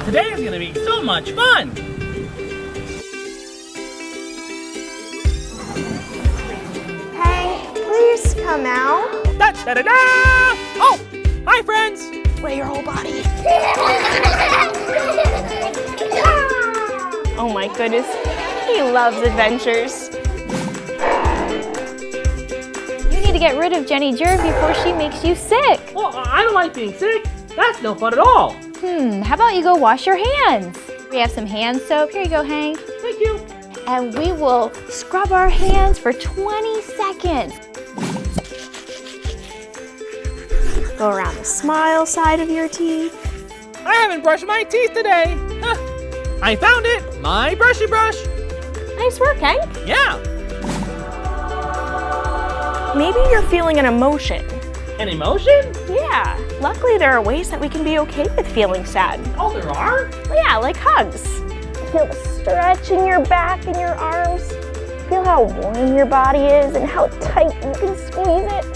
Today is gonna be so much fun! Hank, please come out. Da da da da! Oh! Hi, friends! Weigh your whole body. Oh my goodness, he loves adventures. You need to get rid of Jenny Germ before she makes you sick. Well, I don't like being sick. That's no fun at all. How about you go wash your hands? We have some hand soap. Here you go, Hank. Thank you. And we will scrub our hands for 20 seconds. Go around the smile side of your teeth. I haven't brushed my teeth today. Huh. I found it, my brushy brush. Nice work, Hank. Yeah, Maybe you're feeling an emotion. an emotion? Yeah, luckily there are ways that we can be okay with feeling sad. Oh, there are? Yeah, like hugs. Feel the stretch in your back and your arms. Feel how warm your body is and how tight you can squeeze it.